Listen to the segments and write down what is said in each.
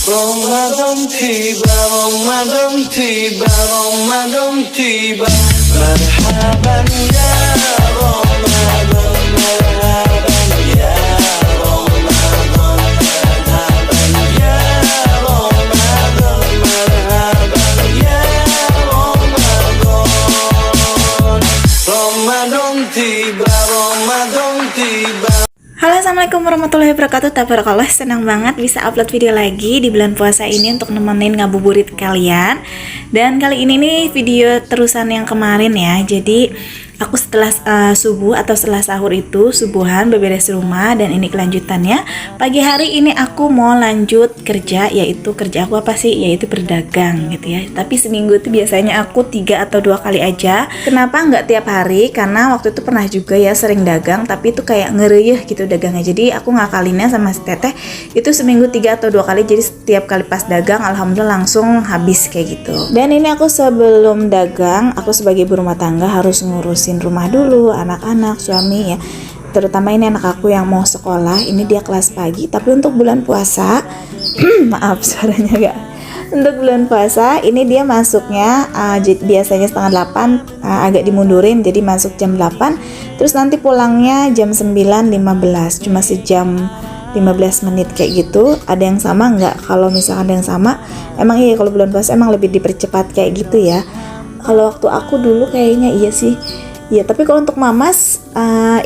Ramadan tiba, Ramadan tiba, Ramadan tiba. Marhaban ya Ramadan, marhaban ya Ramadan, marhaban ya Ramadan, marhaban ya Ramadan. Ramadan tiba, Ramadan tiba. Halo, assalamualaikum warahmatullahi wabarakatuh. Tabarakallah, senang banget bisa upload video lagi di bulan puasa ini untuk nemenin ngabuburit kalian. Dan kali ini nih video terusan yang kemarin ya. Jadi aku setelah subuh atau setelah sahur itu subuhan beberes rumah, dan ini kelanjutannya. Pagi hari ini aku mau lanjut kerja, yaitu kerja aku apa sih? Yaitu berdagang gitu ya. Tapi seminggu itu biasanya aku 3 atau 2 kali aja. Kenapa nggak tiap hari? Karena waktu itu pernah juga ya sering dagang, tapi itu kayak ngereyeh gitu dagangnya. Jadi aku ngakalinnya sama si teteh itu seminggu 3 atau 2 kali. Jadi setiap kali pas dagang alhamdulillah langsung habis kayak gitu. Dan ini aku sebelum dagang, aku sebagai ibu rumah tangga harus ngurusin rumah dulu, anak-anak, suami ya. Terutama ini anak aku yang mau sekolah, ini dia kelas pagi. Tapi untuk bulan puasa maaf suaranya gak. Untuk bulan puasa ini dia masuknya biasanya setengah 8, agak dimundurin jadi masuk jam 8. Terus nanti pulangnya jam 9.15, cuma sejam 15 menit kayak gitu. Ada yang sama nggak? Kalau misalkan ada yang sama, emang iya kalau bulan puasa emang lebih dipercepat kayak gitu ya. Kalau waktu aku dulu kayaknya iya sih. Ya, tapi kalau untuk mamas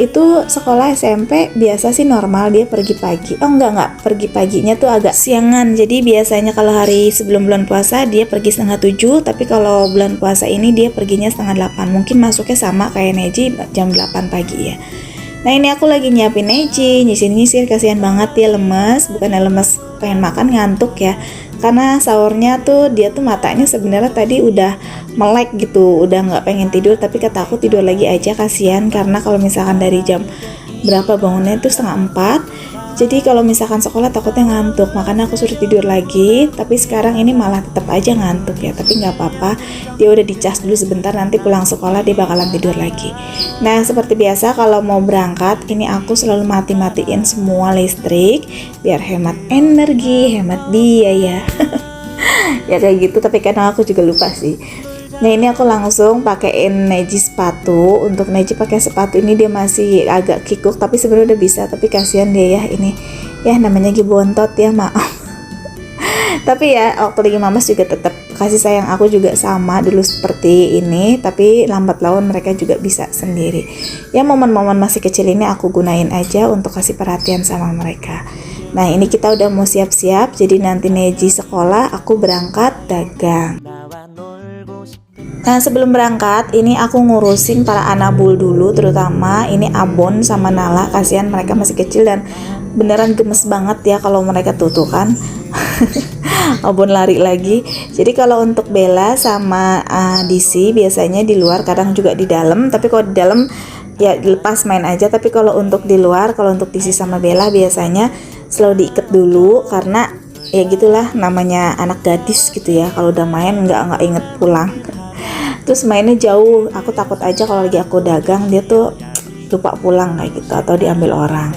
itu sekolah SMP biasa sih normal dia pergi pagi. Oh enggak, pergi paginya tuh agak siangan. Jadi biasanya kalau hari sebelum bulan puasa dia pergi setengah 7, tapi kalau bulan puasa ini dia perginya setengah 8. Mungkin masuknya sama kayak Neji jam 8 pagi ya. Nah ini aku lagi nyiapin Neji, nyisir-nyisir, kasihan banget dia lemes. Bukannya lemes pengen makan, ngantuk ya. Karena sahurnya tuh dia tuh matanya sebenarnya tadi udah melek gitu, udah nggak pengen tidur, tapi kata aku tidur lagi aja, kasihan. Karena kalau misalkan dari jam berapa bangunnya itu setengah 4, jadi kalau misalkan sekolah takutnya ngantuk, makanya aku suruh tidur lagi. Tapi sekarang ini malah tetap aja ngantuk ya, tapi nggak apa-apa, dia udah dicas dulu sebentar, nanti pulang sekolah dia bakalan tidur lagi. Nah seperti biasa kalau mau berangkat ini aku selalu matiin semua listrik biar hemat energi, hemat biaya ya kayak gitu. Tapi kadang aku juga lupa sih. Nah ini aku langsung pakein Neji sepatu. Untuk Neji pakai sepatu ini dia masih agak kikuk, tapi sebenarnya udah bisa. Tapi kasihan dia ya, ini ya namanya bontot ya, maaf. Tapi ya waktu lagi mamas juga tetap kasih sayang aku juga sama dulu seperti ini. Tapi lambat laun mereka juga bisa sendiri. Ya momen-momen masih kecil ini aku gunain aja untuk kasih perhatian sama mereka. Nah ini kita udah mau siap-siap, jadi nanti Neji sekolah, aku berangkat dagang. Nah sebelum berangkat ini aku ngurusin para anabul dulu, terutama ini Abon sama Nala, kasihan mereka masih kecil dan beneran gemes banget ya kalau mereka tuh kan Abon lari lagi. Jadi kalau untuk Bella sama DC biasanya di luar, kadang juga di dalam. Tapi kalau di dalam ya lepas main aja. Tapi kalau untuk di luar, kalau untuk DC sama Bella biasanya selalu diikat dulu, karena ya gitulah namanya anak gadis gitu ya. Kalau udah main nggak inget pulang. Terus mainnya jauh, aku takut aja kalau lagi aku dagang dia tuh lupa pulang kayak gitu atau diambil orang.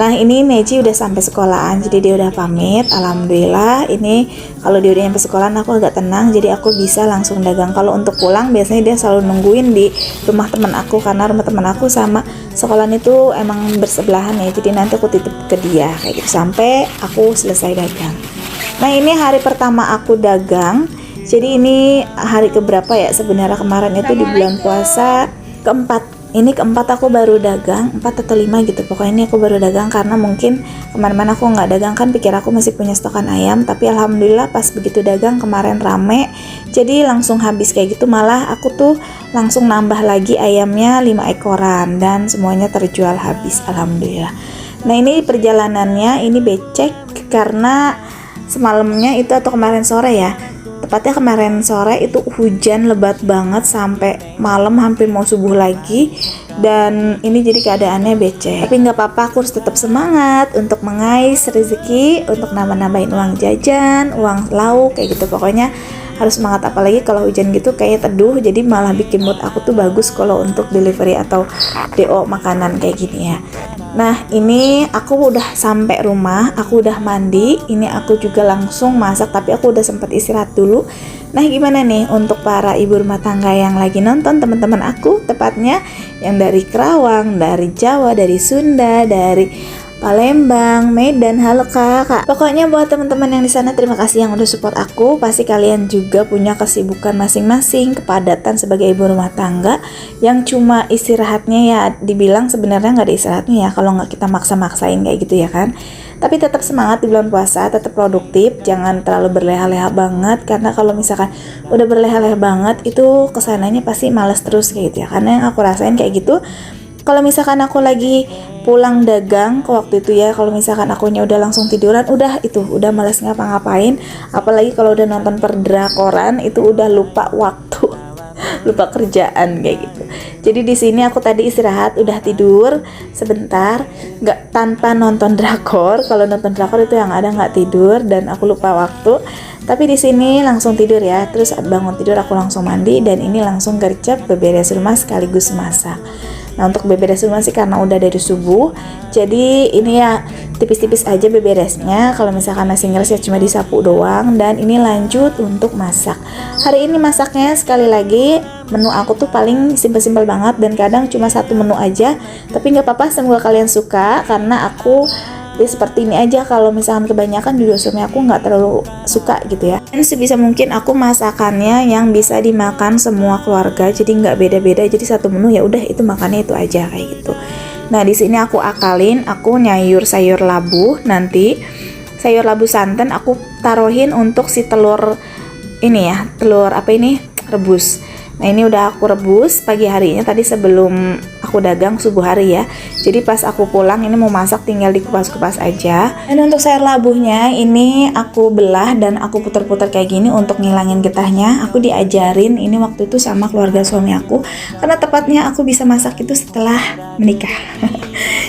Nah ini Neji udah sampai sekolahan, jadi dia udah pamit. Alhamdulillah ini kalau dia udah nyampe sekolahan aku agak tenang, jadi aku bisa langsung dagang. Kalau untuk pulang biasanya dia selalu nungguin di rumah teman aku, karena rumah teman aku sama sekolahan itu emang bersebelahan ya. Jadi nanti aku titip ke dia kayak gitu sampai aku selesai dagang. Nah ini hari pertama aku dagang. Jadi ini hari keberapa ya sebenarnya, kemarin itu di bulan puasa keempat. Ini keempat aku baru dagang, 4 atau 5 gitu. Pokoknya ini aku baru dagang karena mungkin kemana-mana aku nggak dagang kan, pikir aku masih punya stokan ayam. Tapi alhamdulillah pas begitu dagang kemarin rame, jadi langsung habis kayak gitu. Malah aku tuh langsung nambah lagi ayamnya 5 ekoran dan semuanya terjual habis, alhamdulillah. Nah ini perjalanannya ini becek karena semalamnya itu atau kemarin sore ya, tepatnya kemarin sore itu hujan lebat banget sampai malam hampir mau subuh lagi. Dan ini jadi keadaannya becek. Tapi nggak apa-apa, aku harus tetap semangat untuk mengais rezeki, untuk nambah-nambahin uang jajan, uang lauk kayak gitu. Pokoknya harus semangat, apalagi kalau hujan gitu kayak teduh, jadi malah bikin mood aku tuh bagus kalau untuk delivery atau DO makanan kayak gini ya. Nah, ini aku udah sampai rumah, aku udah mandi. Ini aku juga langsung masak, tapi aku udah sempat istirahat dulu. Nah, gimana nih untuk para ibu rumah tangga yang lagi nonton, teman-teman aku, tepatnya yang dari Kerawang, dari Jawa, dari Sunda, dari Palembang, Medan. Halo kakak. Pokoknya buat teman-teman yang di sana, terima kasih yang udah support aku. Pasti kalian juga punya kesibukan masing-masing, kepadatan sebagai ibu rumah tangga yang cuma istirahatnya ya dibilang sebenarnya nggak ada istirahatnya ya kalau nggak kita maksa-maksain kayak gitu ya kan. Tapi tetap semangat di bulan puasa, tetap produktif, jangan terlalu berleha-leha banget, karena kalau misalkan udah berleha-leha banget itu kesananya pasti malas terus kayak gitu ya. Karena yang aku rasain kayak gitu. Kalau misalkan aku lagi pulang dagang ke waktu itu ya, kalau misalkan akunya udah langsung tiduran, udah malas ngapa-ngapain. Apalagi kalau udah nonton perdrakoran itu udah lupa waktu, lupa kerjaan kayak gitu. Jadi di sini aku tadi istirahat, udah tidur sebentar, nggak tanpa nonton drakor. Kalau nonton drakor itu yang ada nggak tidur dan aku lupa waktu. Tapi di sini langsung tidur ya. Terus bangun tidur aku langsung mandi dan ini langsung gercep beberes rumah sekaligus masak. Nah, untuk beberes rumah sih karena udah dari subuh, jadi ini ya tipis-tipis aja beberesnya. Kalau misalkan masih ngeres ya cuma disapu doang. Dan ini lanjut untuk masak. Hari ini masaknya sekali lagi menu aku tuh paling simpel-simpel banget dan kadang cuma satu menu aja. Tapi nggak apa-apa, semoga kalian suka karena aku ya seperti ini aja. Kalau misalkan kebanyakan juga suami aku nggak terlalu suka gitu ya. Dan sebisa mungkin aku masakannya yang bisa dimakan semua keluarga, jadi nggak beda-beda. Jadi satu menu ya udah itu makannya itu aja kayak gitu. Nah di sini aku akalin, aku nyayur sayur labu. Nanti sayur labu santan aku taruhin untuk si telur ini ya, telur apa ini, rebus. Nah ini udah aku rebus pagi harinya tadi sebelum aku dagang subuh hari ya. Jadi pas aku pulang ini mau masak tinggal dikupas-kupas aja. Dan untuk sayur labuhnya ini aku belah dan aku putar-putar kayak gini untuk ngilangin getahnya. Aku diajarin ini waktu itu sama keluarga suami aku, karena tepatnya aku bisa masak itu setelah menikah.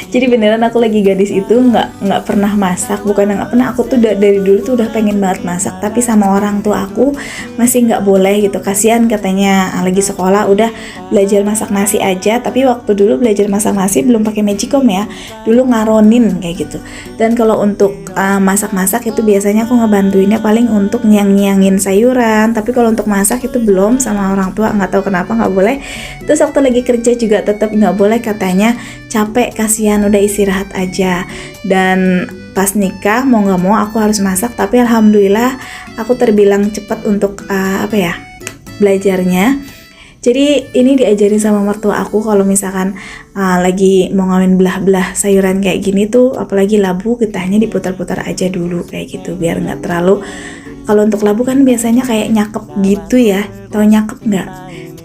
Jadi beneran aku lagi gadis itu nggak pernah masak. Bukan nggak pernah, aku tuh dari dulu tuh udah pengen banget masak, tapi sama orang tua aku masih nggak boleh gitu. Kasihan katanya lagi sekolah udah belajar masak nasi aja. Tapi waktu dulu belajar masak nasi belum pakai magicom ya, dulu ngaronin kayak gitu. Dan kalau untuk masak-masak itu biasanya aku ngebantuinnya paling untuk nyiang-nyiangin sayuran. Tapi kalau untuk masak itu belum, sama orang tua nggak tahu kenapa nggak boleh. Terus waktu lagi kerja juga tetap nggak boleh, katanya capek, kasihan, udah istirahat aja. Dan pas nikah mau nggak mau aku harus masak. Tapi alhamdulillah aku terbilang cepat untuk belajarnya. Jadi ini diajarin sama mertua aku kalau misalkan lagi mau ngawin belah-belah sayuran kayak gini tuh, apalagi labu, getahnya diputar-putar aja dulu kayak gitu biar nggak terlalu. Kalau untuk labu kan biasanya kayak nyakep gitu ya, tahu nyakep nggak?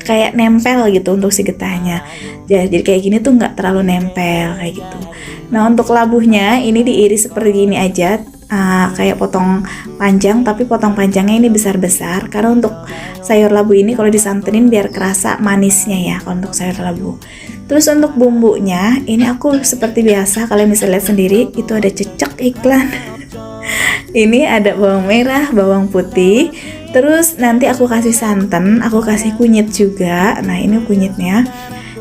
Kayak nempel gitu untuk si getahnya. Jadi kayak gini tuh nggak terlalu nempel kayak gitu. Nah untuk labuhnya ini diiris seperti ini aja. Kayak potong panjang, tapi potong panjangnya ini besar-besar karena untuk sayur labu ini kalau disantenin biar kerasa manisnya ya kalau untuk sayur labu. Terus untuk bumbunya ini aku seperti biasa, kalian bisa lihat sendiri itu ada cecek iklan. Ini ada bawang merah, bawang putih, terus nanti aku kasih santan, aku kasih kunyit juga. Nah ini kunyitnya.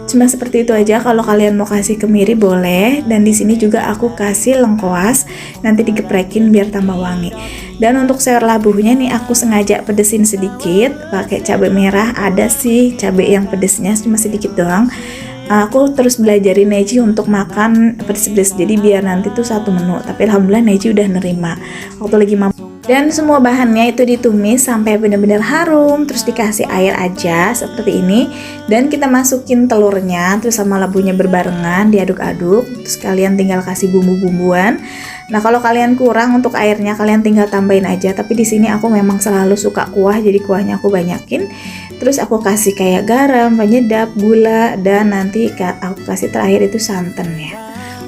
Cuma seperti itu aja. Kalau kalian mau kasih kemiri boleh. Dan di sini juga aku kasih lengkuas, nanti digeprekin biar tambah wangi. Dan untuk sayur labuhnya nih aku sengaja pedesin sedikit, pakai cabai merah. Ada sih cabai yang pedesnya cuma sedikit doang. Aku terus belajarin Neji untuk makan pedes-pedes, jadi biar nanti tuh satu menu. Tapi alhamdulillah Neji udah nerima waktu lagi mampu. Dan semua bahannya itu ditumis sampai benar-benar harum, terus dikasih air aja seperti ini. Dan kita masukin telurnya, terus sama labunya berbarengan, diaduk-aduk. Terus kalian tinggal kasih bumbu-bumbuan. Nah kalau kalian kurang untuk airnya, kalian tinggal tambahin aja. Tapi di sini aku memang selalu suka kuah, jadi kuahnya aku banyakin. Terus aku kasih kayak garam, penyedap, gula, dan nanti aku kasih terakhir itu santan ya.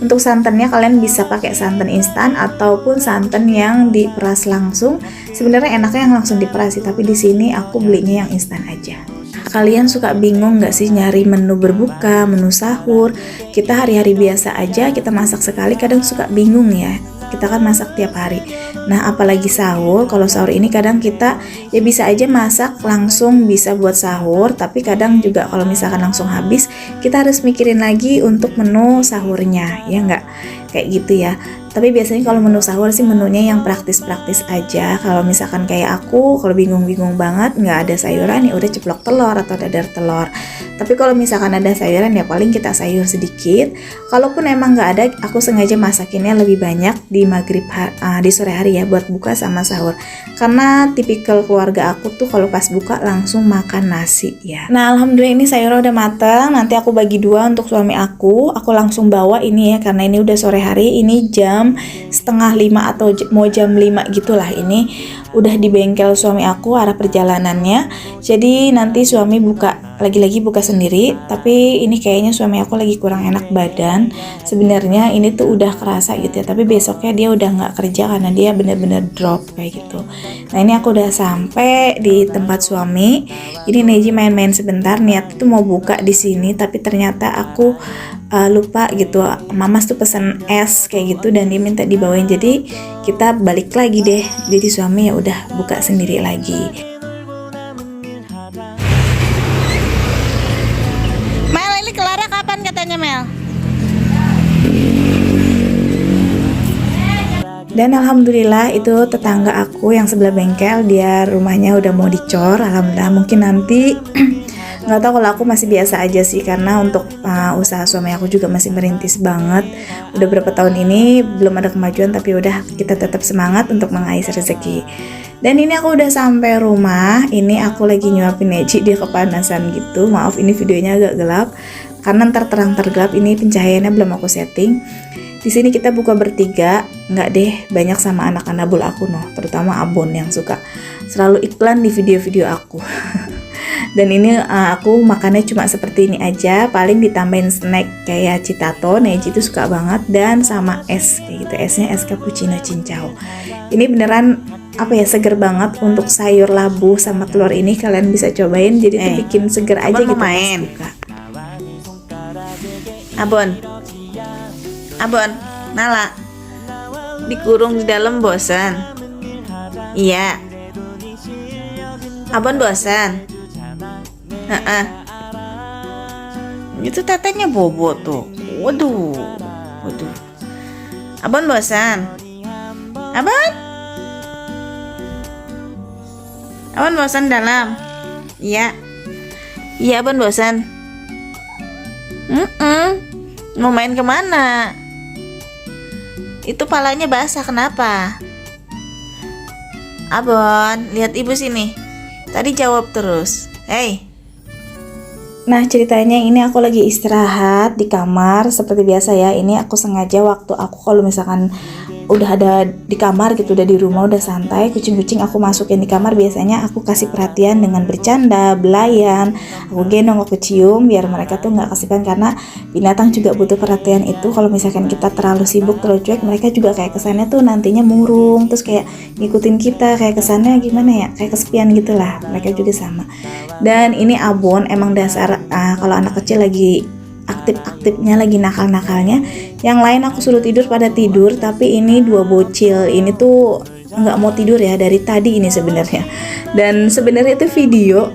Untuk santannya kalian bisa pakai santan instan ataupun santan yang diperas langsung. Sebenarnya enaknya yang langsung diperas sih, tapi di sini aku belinya yang instan aja. Kalian suka bingung nggak sih nyari menu berbuka, menu sahur? Kita hari-hari biasa aja kita masak sekali, kadang suka bingung ya. kita kan masak tiap hari. Nah apalagi sahur, kalau sahur ini kadang kita ya bisa aja masak langsung bisa buat sahur, tapi kadang juga kalau misalkan langsung habis kita harus mikirin lagi untuk menu sahurnya, ya enggak? Kayak gitu ya. Tapi biasanya kalau menu sahur sih menunya yang praktis-praktis aja. Kalau misalkan kayak aku, kalau bingung-bingung banget nggak ada sayuran ya udah ceplok telur atau dadar telur. Tapi kalau misalkan ada sayuran ya paling kita sayur sedikit. Kalaupun emang nggak ada, aku sengaja masakinnya lebih banyak di maghrib di sore hari ya buat buka sama sahur. Karena tipikal keluarga aku tuh kalau pas buka langsung makan nasi ya. Nah alhamdulillah ini sayurnya udah matang. Nanti aku bagi dua untuk suami aku. Aku langsung bawa ini ya karena ini udah sore hari. Ini jam 4:30 atau mau jam 5 gitulah. Ini udah di bengkel suami aku arah perjalanannya. Jadi nanti suami lagi-lagi buka sendiri. Tapi ini kayaknya suami aku lagi kurang enak badan. Sebenarnya ini tuh udah kerasa gitu ya. Tapi besoknya dia udah nggak kerja karena dia bener-bener drop kayak gitu. Nah ini aku udah sampai di tempat suami. Ini Neji main-main sebentar. Niat tuh mau buka di sini, tapi ternyata aku lupa gitu. Mamas tuh pesen es kayak gitu dan dia minta dibawain, jadi kita balik lagi deh. Jadi suami ya udah buka sendiri lagi. Mel, ini Clara kapan katanya Mel? Dan alhamdulillah itu tetangga aku yang sebelah bengkel, dia rumahnya udah mau dicor. Alhamdulillah, mungkin nanti nggak tahu, kalau aku masih biasa aja sih karena untuk usaha suami aku juga masih merintis banget. Udah berapa tahun ini belum ada kemajuan, tapi udah kita tetap semangat untuk mengais rezeki. Dan ini aku udah sampai rumah. Ini aku lagi nyuapin Neji, dia kepanasan gitu. Maaf ini videonya agak gelap karena ntar terang tergelap, ini pencahayaannya belum aku setting. Di sini kita buka bertiga, nggak deh banyak sama anak anabul aku terutama Abon yang suka selalu iklan di video-video aku. Dan ini aku makannya cuma seperti ini aja, paling ditambahin snack kayak citato. Neji itu suka banget, dan sama es kayak gitu, esnya es cappuccino cincau. Ini beneran apa ya, seger banget. Untuk sayur labu sama telur ini kalian bisa cobain, jadi tuh bikin seger aja gitu. Main. Abon, Nala dikurung di dalam bosan. Iya. Abon bosan. Itu tetenya bobo tuh. Waduh. Abon bosan. Abon bosan dalam. Iya, Abon bosan. Mau main kemana? Itu palanya basah, kenapa? Abon, lihat ibu sini. Tadi jawab terus. Hey. Nah ceritanya ini aku lagi istirahat di kamar seperti biasa ya. Ini aku sengaja waktu aku kalau misalkan udah ada di kamar gitu, udah di rumah, udah santai, kucing-kucing aku masukin di kamar. Biasanya aku kasih perhatian dengan bercanda, belayan, aku gendong, aku cium, biar mereka tuh nggak kesepian. Karena binatang juga butuh perhatian itu. Kalau misalkan kita terlalu sibuk, terlalu cuek, mereka juga kayak kesannya tuh nantinya murung, terus kayak ngikutin kita, kayak kesannya gimana ya, kayak kesepian gitulah. Mereka juga sama. Dan ini Abon emang dasar kalau anak kecil lagi aktif-aktifnya, lagi nakal-nakalnya. Yang lain aku suruh tidur pada tidur, tapi ini dua bocil ini tuh nggak mau tidur ya dari tadi ini sebenarnya. Dan sebenarnya itu video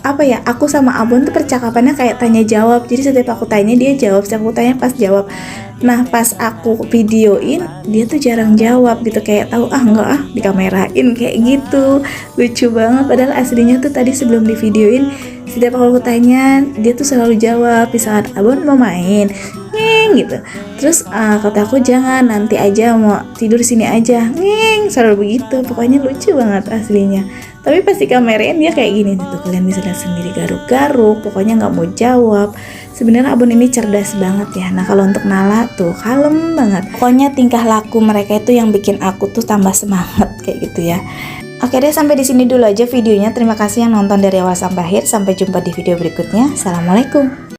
apa ya, aku sama Abon tuh percakapannya kayak tanya jawab. Jadi setiap aku tanya dia jawab, setiap aku tanya pas jawab. Nah pas aku videoin dia tuh jarang jawab gitu, kayak tahu enggak dikamerain kayak gitu. Lucu banget, padahal aslinya tuh tadi sebelum di videoin setiap aku tanya dia tuh selalu jawab. Misalkan Abon mau main ngeng gitu, terus kata aku jangan, nanti aja, mau tidur sini aja, ngeng, selalu begitu. Pokoknya lucu banget aslinya. Tapi pasti kamerain dia kayak gini tuh, kalian bisa lihat sendiri, garuk-garuk, pokoknya nggak mau jawab. Sebenarnya Abon ini cerdas banget ya. Nah kalau untuk Nala tuh kalem banget. Pokoknya tingkah laku mereka itu yang bikin aku tuh tambah semangat kayak gitu ya. Oke deh, sampai di sini dulu aja videonya. Terima kasih yang nonton dari awal sampai akhir. Sampai jumpa di video berikutnya. Assalamualaikum.